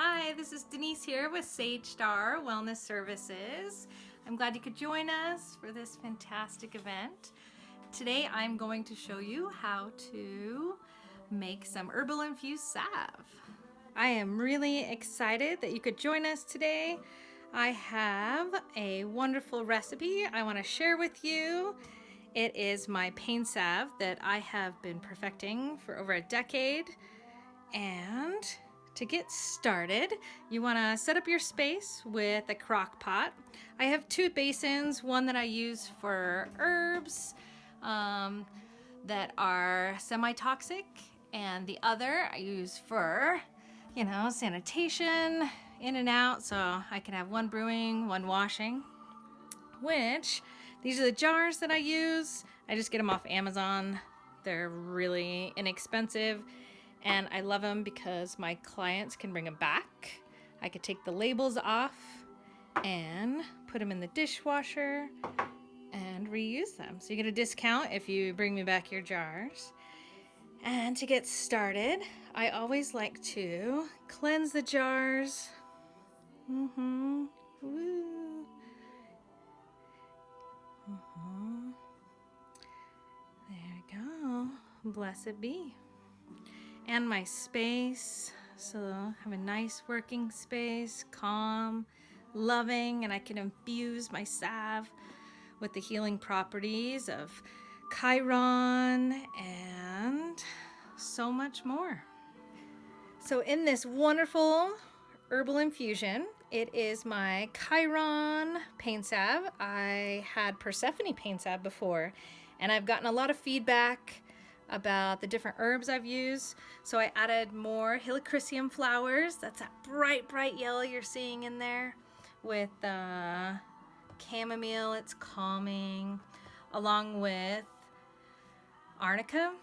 Hi, this is Denise here with Sage Star Wellness Services. I'm glad you could join us for this fantastic event. Today I'm going to show you how to make some herbal infused salve. I am really excited that you could join us today. I have a wonderful recipe I want to share with you. It is my pain salve that I have been perfecting for over a decade. And to get started, you want to set up your space with a crock pot. I have two basins, one that I use for herbs that are semi-toxic, and the other I use for, sanitation, in and out, so I can have one brewing, one washing, which these are the jars that I use. I just get them off Amazon. They're really inexpensive. And I love them because my clients can bring them back. I could take the labels off and put them in the dishwasher and reuse them. So you get a discount if you bring me back your jars. And to get started, I always like to cleanse the jars. Woo. There we go. Blessed be. And my space, so I have a nice working space, calm, loving, and I can infuse my salve with the healing properties of Chiron and so much more. So in this wonderful herbal infusion, it is my Chiron pain salve. I had Persephone pain salve before, and I've gotten a lot of feedback about the different herbs I've used. So I added more helichrysum flowers. That's that bright yellow you're seeing in there with chamomile. It's calming, along with arnica.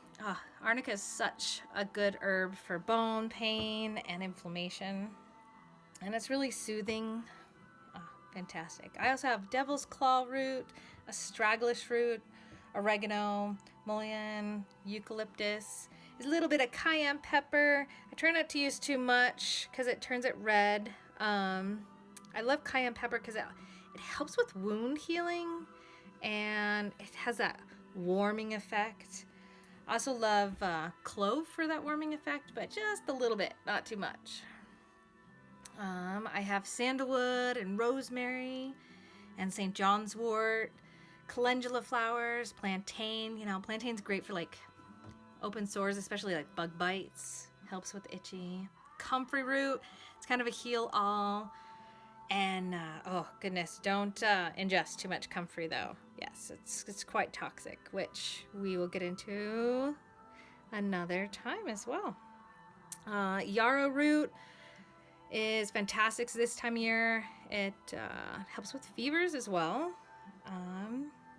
Arnica is such a good herb for bone pain and inflammation, and it's really soothing. Fantastic. I also have devil's claw root, astragalus root, oregano, mullein, eucalyptus, a little bit of cayenne pepper. I try not to use too much because it turns it red. I love cayenne pepper because it helps with wound healing and it has that warming effect. I also love clove for that warming effect, but just a little bit, not too much. I have sandalwood and rosemary and St. John's wort, calendula flowers, plantain. Plantain's great for like open sores, especially like bug bites. Helps with itchy. Comfrey root, it's kind of a heal all. And oh goodness, don't ingest too much comfrey though. Yes, it's quite toxic, which we will get into another time as well. Yarrow root is fantastic this time of year. It helps with fevers as well.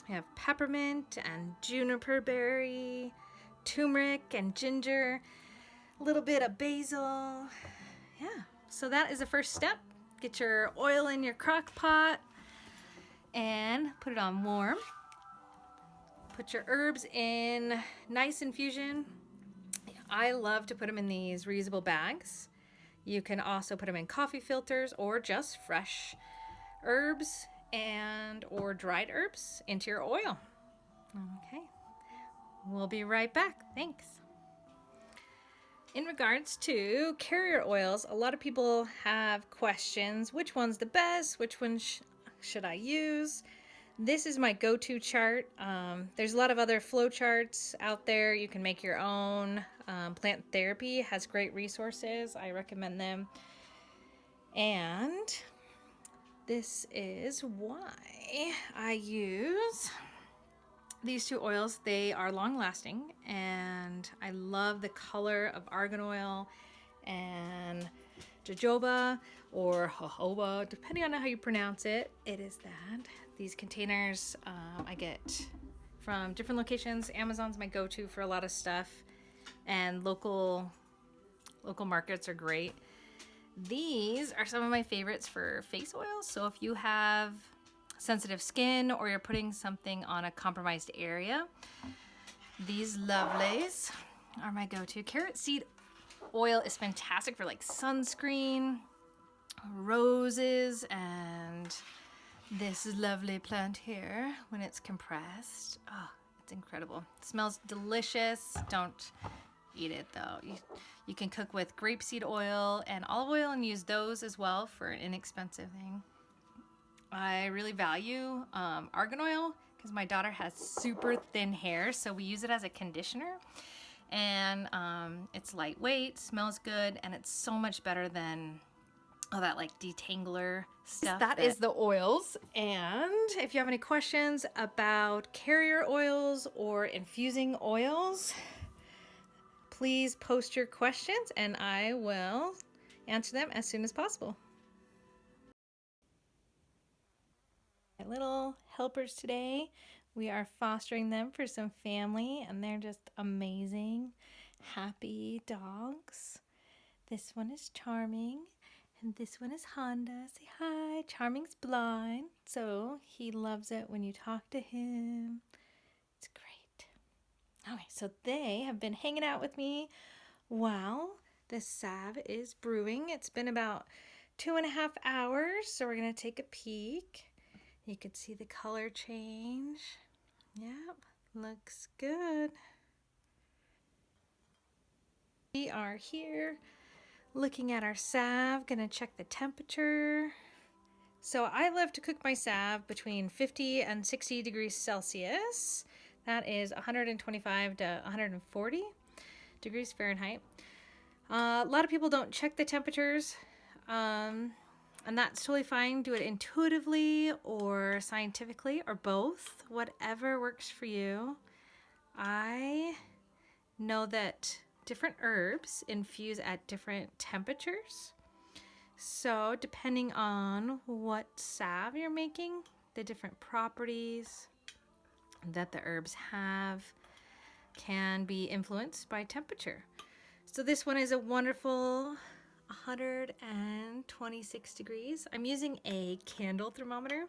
I have peppermint and juniper berry, turmeric and ginger, a little bit of basil. Yeah, so that is the first step. Get your oil in your crock pot and put it on warm. Put your herbs in nice infusion. I love to put them in these reusable bags. You can also put them in coffee filters or just fresh herbs and or dried herbs into your oil. Okay, we'll be right back. Thanks. In regards to carrier oils, a lot of people have questions. Which one's the best? Which one should I use? This is my go-to chart. There's a lot of other flow charts out there. You can make your own. Plant Therapy has great resources. I recommend them. And this is why I use these two oils. They are long lasting and I love the color of argan oil and jojoba or jojoba, depending on how you pronounce it. It is that. These containers I get from different locations. Amazon's my go-to for a lot of stuff, and local markets are great. These are some of my favorites for face oils. So if you have sensitive skin or you're putting something on a compromised area, these lovelies are my go-to. Carrot seed oil is fantastic for like sunscreen, roses, and this lovely plant here when it's compressed. Oh, it's incredible. It smells delicious. Don't eat it though. You can cook with grapeseed oil and olive oil and use those as well for an inexpensive thing. I really value argan oil because my daughter has super thin hair, so we use it as a conditioner. And it's lightweight, smells good, and it's so much better than all that like detangler stuff. That is the oils. And if you have any questions about carrier oils or infusing oils, please post your questions and I will answer them as soon as possible. My little helpers today, we are fostering them for some family and they're just amazing, happy dogs. This one is Charming and this one is Honda. Say hi. Charming's blind, so he loves it when you talk to him. It's great. Okay, so they have been hanging out with me while the salve is brewing. It's been about 2.5 hours, so we're gonna take a peek. You can see the color change. Yep, looks good. We are here looking at our salve, gonna check the temperature. So I love to cook my salve between 50 and 60 degrees Celsius. That is 125 to 140 degrees Fahrenheit. A lot of people don't check the temperatures, and that's totally fine. Do it intuitively or scientifically or both, whatever works for you. I know that different herbs infuse at different temperatures. So depending on what salve you're making, the different properties that the herbs have can be influenced by temperature. So this one is a wonderful 126 degrees. I'm using a candle thermometer.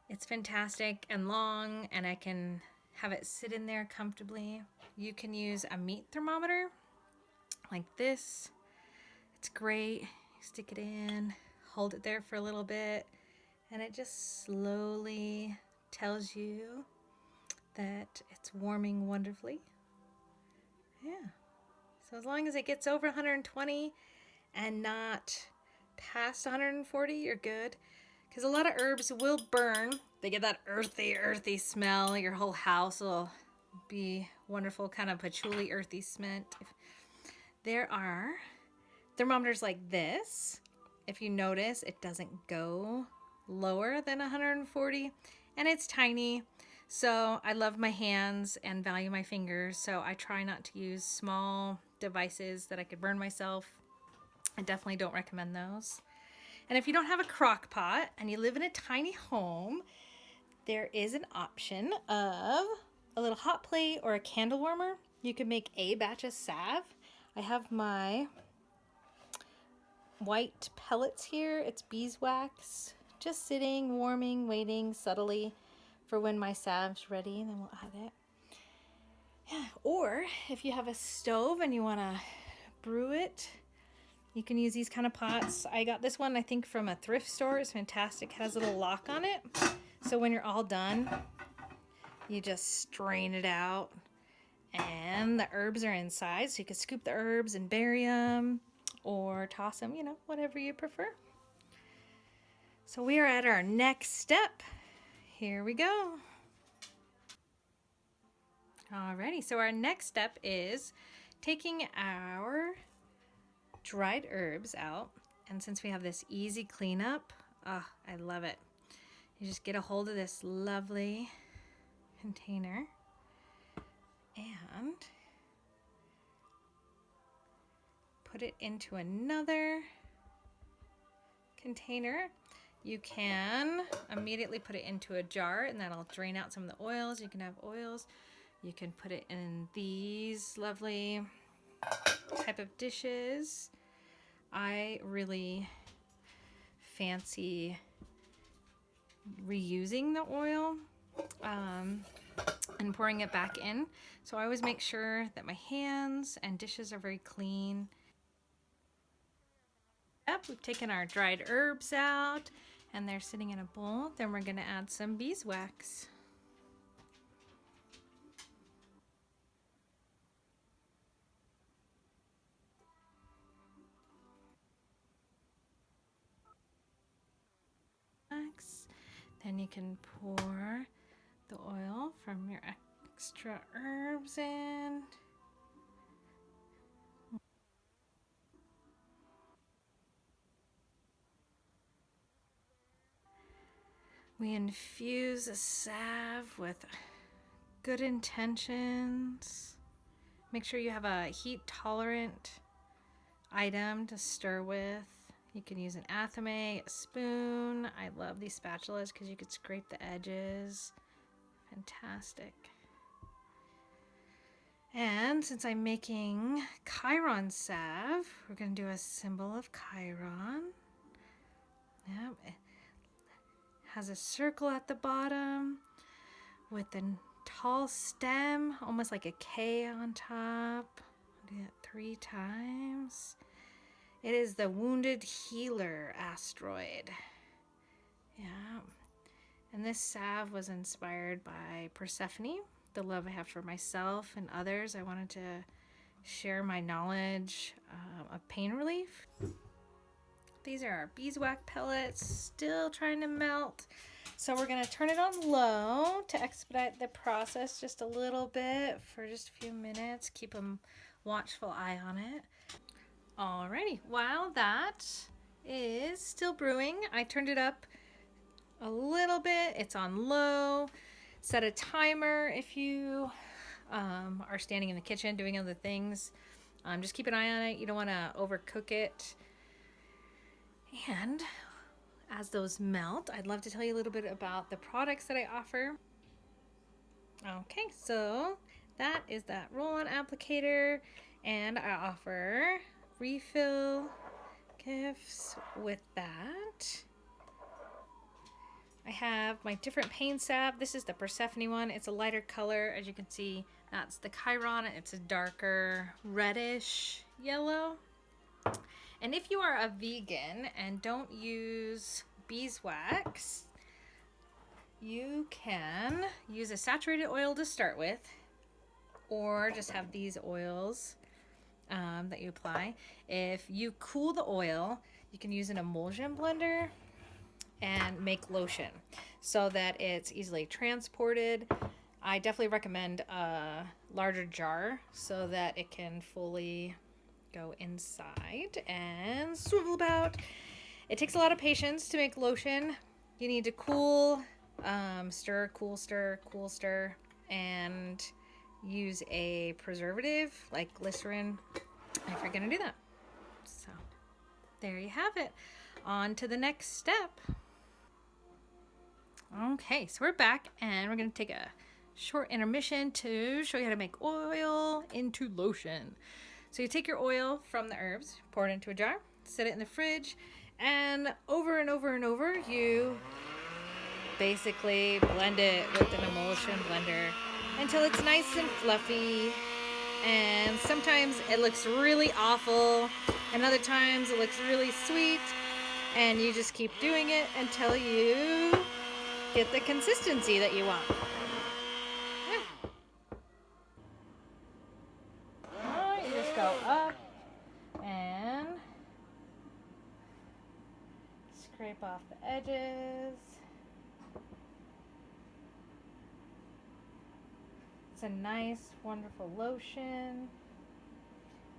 It's fantastic and long, and I can have it sit in there comfortably. You can use a meat thermometer like this. It's great. Stick it in, hold it there for a little bit, and it just slowly tells you that it's warming wonderfully. Yeah. So as long as it gets over 120 and not past 140, you're good. Because a lot of herbs will burn. They get that earthy smell. Your whole house will be wonderful, kind of patchouli, earthy scent. There are thermometers like this. If you notice, it doesn't go lower than 140, and it's tiny. So I love my hands and value my fingers, so I try not to use small devices that I could burn myself. I definitely don't recommend those. And if you don't have a crock pot and you live in a tiny home, there is an option of a little hot plate or a candle warmer. You can make a batch of salve. I have my white pellets here. It's beeswax, just sitting, warming, waiting subtly for when my salve's ready, and then we'll add it. Yeah. Or if you have a stove and you want to brew it, you can use these kind of pots. I got this one, I think, from a thrift store. It's fantastic. It has a little lock on it. So when you're all done, you just strain it out. And the herbs are inside, so you can scoop the herbs and bury them or toss them, whatever you prefer. So we are at our next step. Here we go. Alrighty, so our next step is taking our dried herbs out. And since we have this easy cleanup, I love it. You just get a hold of this lovely container and put it into another container. You can immediately put it into a jar and that'll drain out some of the oils. You can have oils. You can put it in these lovely type of dishes. I really fancy reusing the oil. and pouring it back in. So I always make sure that my hands and dishes are very clean. Yep, we've taken our dried herbs out and they're sitting in a bowl. Then we're going to add some beeswax. Then you can pour the oil from your extra herbs in. We infuse the salve with good intentions. Make sure you have a heat tolerant item to stir with. You can use an athame, a spoon. I love these spatulas because you could scrape the edges. Fantastic. And since I'm making Chiron salve, we're going to do a symbol of Chiron. Yep. It has a circle at the bottom with a tall stem, almost like a K on top. I'll do that 3 times. It is the Wounded Healer asteroid. Yeah. And this salve was inspired by Persephone, the love I have for myself and others. I wanted to share my knowledge of pain relief. These are our beeswax pellets, still trying to melt. So we're going to turn it on low to expedite the process just a little bit for just a few minutes. Keep a watchful eye on it. Alrighty, while that is still brewing, I turned it up a little bit. It's on low. Set a timer if you are standing in the kitchen doing other things. Just keep an eye on it. You don't want to overcook it. And as those melt, I'd love to tell you a little bit about the products that I offer. Okay, so that is that roll-on applicator, and I offer refill gifts with that. I have my different pain salve. This is the Persephone one. It's a lighter color. As you can see, that's the Chiron. It's a darker reddish yellow. And if you are a vegan and don't use beeswax, you can use a saturated oil to start with, or just have these oils that you apply. If you cool the oil, you can use an emulsion blender and make lotion so that it's easily transported. I definitely recommend a larger jar so that it can fully go inside and swivel about. It takes a lot of patience to make lotion. You need to cool, stir, cool, stir, cool, stir, and use a preservative like glycerin if you're gonna do that. So there you have it. On to the next step. Okay, so we're back and we're gonna take a short intermission to show you how to make oil into lotion. So you take your oil from the herbs, pour it into a jar, set it in the fridge, and over and over and over, you basically blend it with an emulsion blender until it's nice and fluffy. And sometimes it looks really awful, and other times it looks really sweet, and you just keep doing it until you get the consistency that you want. Alright, you just go up and scrape off the edges. It's a nice, wonderful lotion.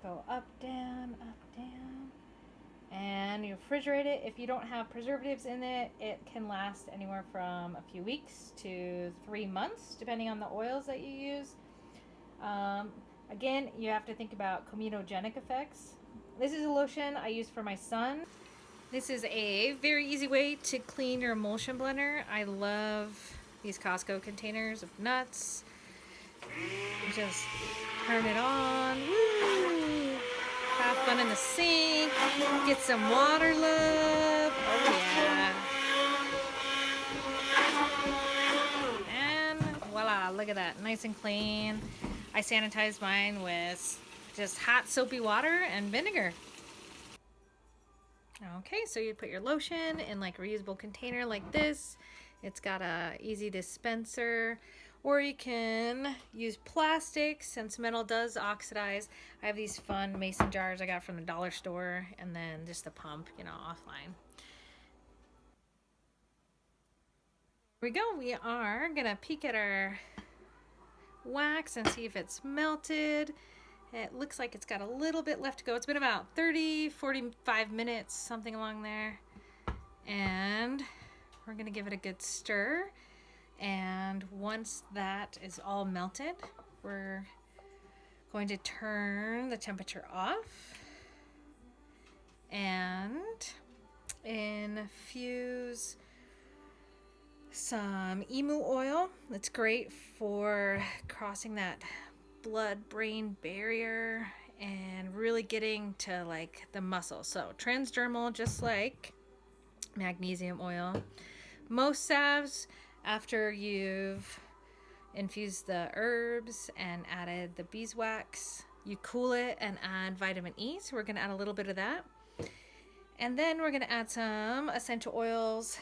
Go up, down, and you refrigerate it. If you don't have preservatives in it, it can last anywhere from a few weeks to 3 months, depending on the oils that you use. Again, you have to think about comedogenic effects. This is a lotion I use for my son. This is a very easy way to clean your emulsion blender. I love these Costco containers of nuts. You just turn it on. Woo! Have fun in the sink. Get some water, love. Oh yeah. And voila, look at that, nice and clean. I sanitized mine with just hot soapy water and vinegar. Okay, so you put your lotion in like a reusable container like this. It's got a easy dispenser, or you can use plastic since metal does oxidize. I have these fun mason jars I got from the dollar store, and then just the pump, you know, offline. Here we go. We are gonna peek at our wax and see if it's melted. It looks like it's got a little bit left to go. It's been about 30-45 minutes, something along there. And we're gonna give it a good stir. And once that is all melted, we're going to turn the temperature off and infuse some emu oil. It's great for crossing that blood-brain barrier and really getting to like the muscle. So transdermal, just like magnesium oil. Most salves, after you've infused the herbs and added the beeswax, you cool it and add vitamin E. So we're going to add a little bit of that. And then we're going to add some essential oils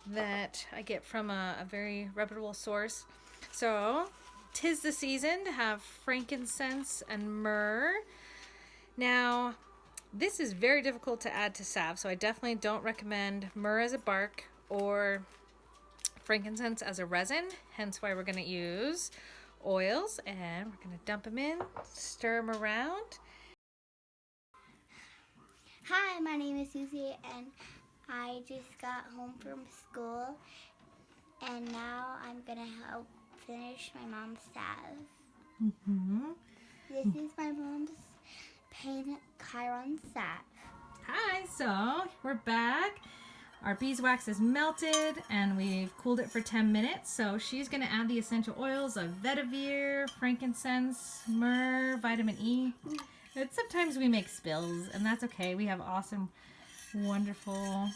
that I get from a very reputable source. So 'tis the season to have frankincense and myrrh. Now, this is very difficult to add to salve, so I definitely don't recommend myrrh as a bark or frankincense as a resin, hence why we're going to use oils, and we're going to dump them in, stir them around. Hi, my name is Susie, and I just got home from school, and now I'm going to help finish my mom's salve. This is my mom's Pain Chiron salve. Hi, so we're back. Our beeswax is melted and we've cooled it for 10 minutes. So she's going to add the essential oils of vetiver, frankincense, myrrh, vitamin E. And sometimes we make spills, and that's okay. We have awesome, wonderful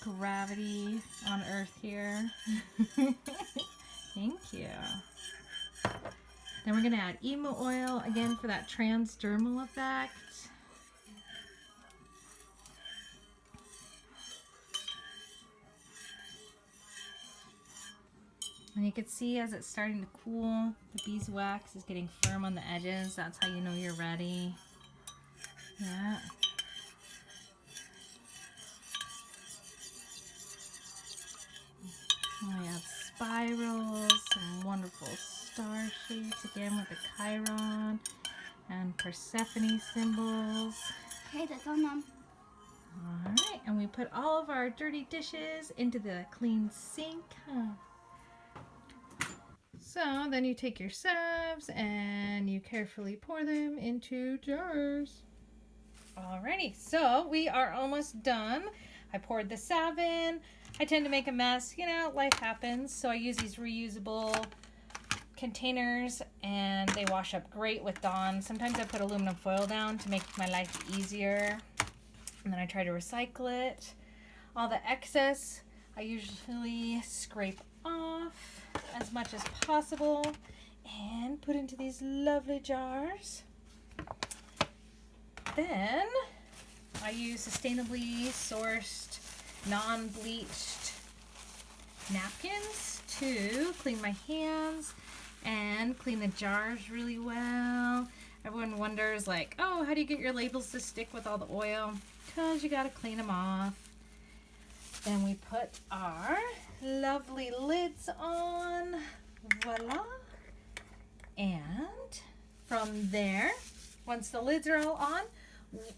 gravity on Earth here. Thank you. Then we're going to add emu oil again for that transdermal effect. And you can see as it's starting to cool, the beeswax is getting firm on the edges. That's how you know you're ready. Yeah. And we have spirals, some wonderful star shapes again with the Chiron and Persephone symbols. Okay, that's on them. Alright, and we put all of our dirty dishes into the clean sink. So then you take your salves and you carefully pour them into jars. Alrighty, so we are almost done. I poured the salve in. I tend to make a mess, you know, life happens. So I use these reusable containers and they wash up great with Dawn. Sometimes I put aluminum foil down to make my life easier. And then I try to recycle it. All the excess I usually scrape off as much as possible and put into these lovely jars. Then I use sustainably sourced, non-bleached napkins to clean my hands and clean the jars really well. Everyone wonders like, oh, how do you get your labels to stick with all the oil? Because you got to clean them off. Then we put our lovely lids on. Voila. And from there, once the lids are all on,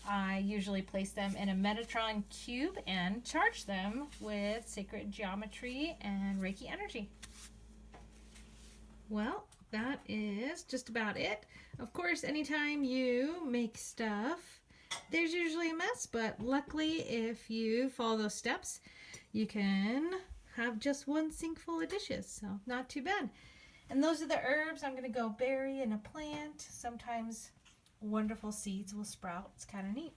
I usually place them in a Metatron cube and charge them with sacred geometry and Reiki energy. Well, that is just about it. Of course, anytime you make stuff, there's usually a mess, but luckily if you follow those steps, you can have just one sink full of dishes, so not too bad. And those are the herbs I'm going to go bury in a plant. Sometimes wonderful seeds will sprout. It's kind of neat.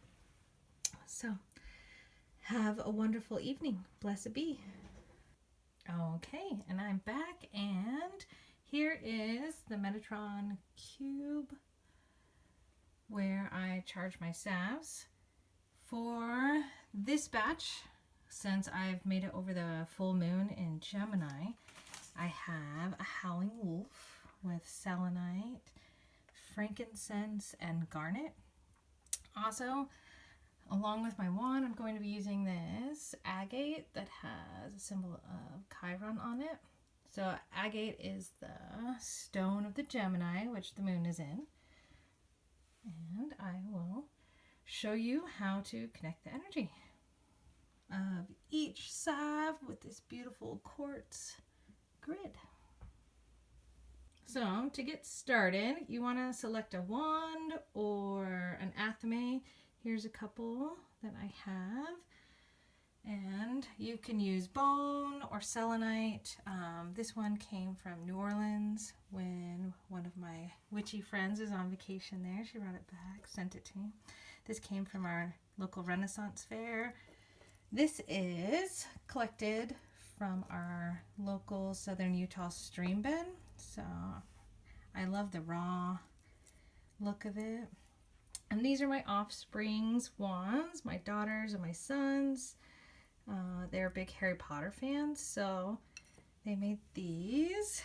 So have a wonderful evening. Blessed be. Okay, and I'm back, and here is the Metatron cube where I charge my salves. For this batch, since I've made it over the full moon in Gemini, I have a howling wolf with selenite, frankincense, and garnet. Also, along with my wand, I'm going to be using this agate that has a symbol of Chiron on it. So agate is the stone of the Gemini, which the moon is in. And I will show you how to connect the energy of each salve with this beautiful quartz grid. So to get started, you want to select a wand or an athame. Here's a couple that I have. And you can use bone or selenite. This one came from New Orleans when one of my witchy friends was on vacation there. She brought it back, sent it to me. This came from our local Renaissance fair. This is collected from our local southern Utah stream bed. So I love the raw look of it. And these are my offspring's wands, my daughters and my sons. They're big Harry Potter fans, so they made these.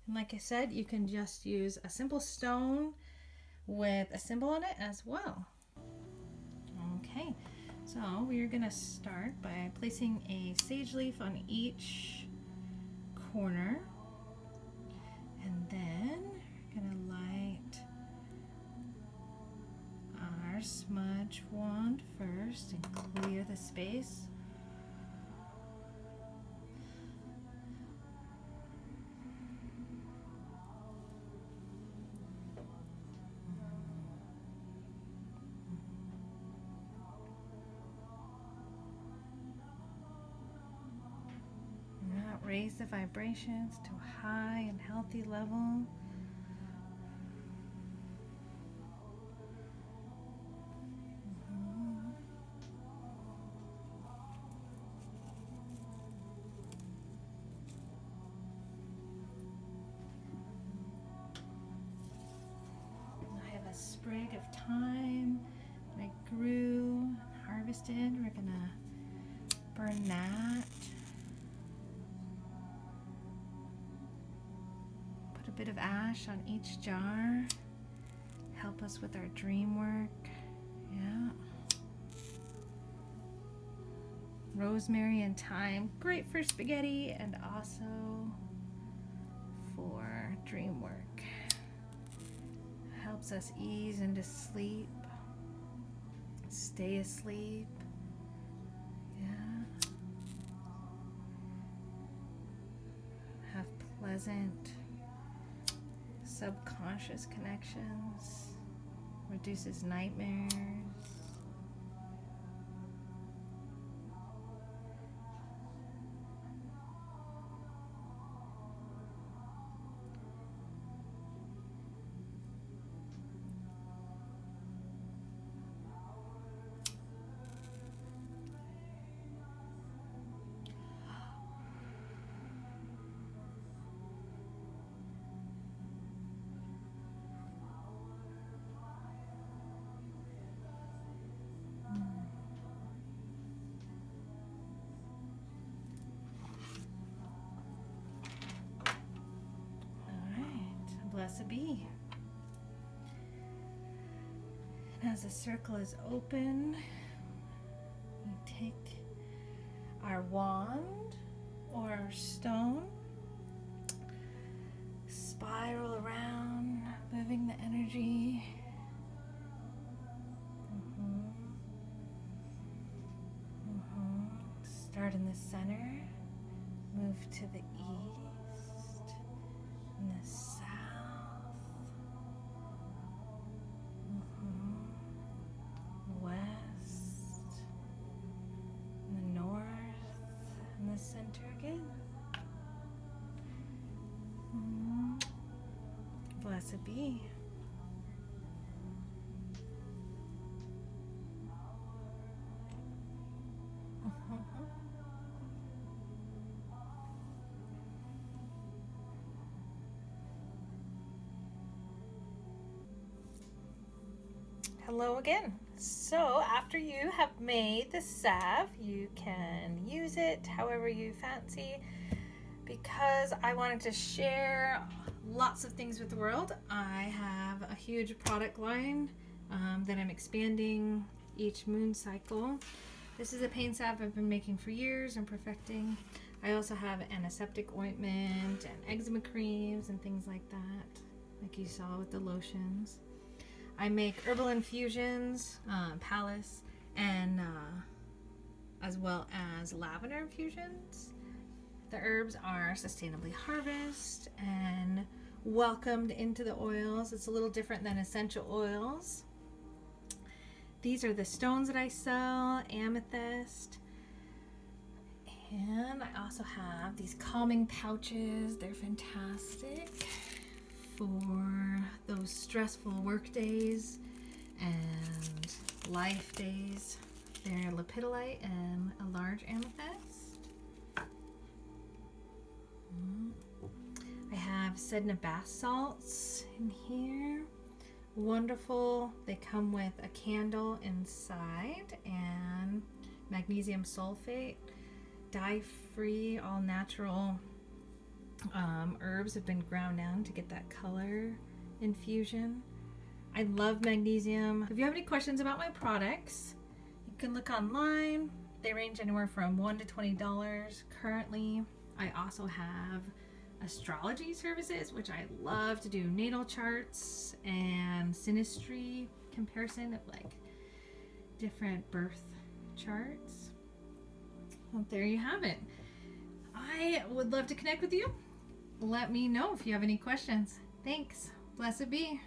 And like I said, you can just use a simple stone with a symbol on it as well. Okay, so we're going to start by placing a sage leaf on each corner, and then we're going to light our smudge wand first and clear the space. Now raise the vibrations to a high and healthy level. Sprig of thyme that I grew, harvested. We're gonna burn that. Put a bit of ash on each jar. Help us with our dream work. Yeah. Rosemary and thyme, great for spaghetti and also for dream work. Helps us ease into sleep, stay asleep. Yeah. Have pleasant subconscious connections, reduces nightmares. Blessed be. And as the circle is open, we take our wand or our stone, spiral around, moving the energy. Start in the center, move to the east, and the south. West, and the north, and the center again. Blessed be. Hello again. So after you have made the salve, you can use it however you fancy. Because I wanted to share lots of things with the world, I have a huge product line that I'm expanding each moon cycle. This is a pain salve I've been making for years and perfecting. I also have antiseptic ointment and eczema creams and things like that, like you saw with the lotions. I make herbal infusions, palace, and as well as lavender infusions. The herbs are sustainably harvested and welcomed into the oils. It's a little different than essential oils. These are the stones that I sell, amethyst. And I also have these calming pouches. They're fantastic for those stressful work days and life days. They're lepidolite and a large amethyst. I have Sedna bath salts in here. Wonderful. They come with a candle inside and magnesium sulfate. Dye-free, all-natural herbs have been ground down to get that color infusion. I love magnesium. If you have any questions about my products, you can look online. They range anywhere from $1 to $20 currently. I also have astrology services, which I love to do natal charts and synastry comparison of like different birth charts. Well, there you have it. I would love to connect with you. Let me know if you have any questions. Thanks. Blessed be.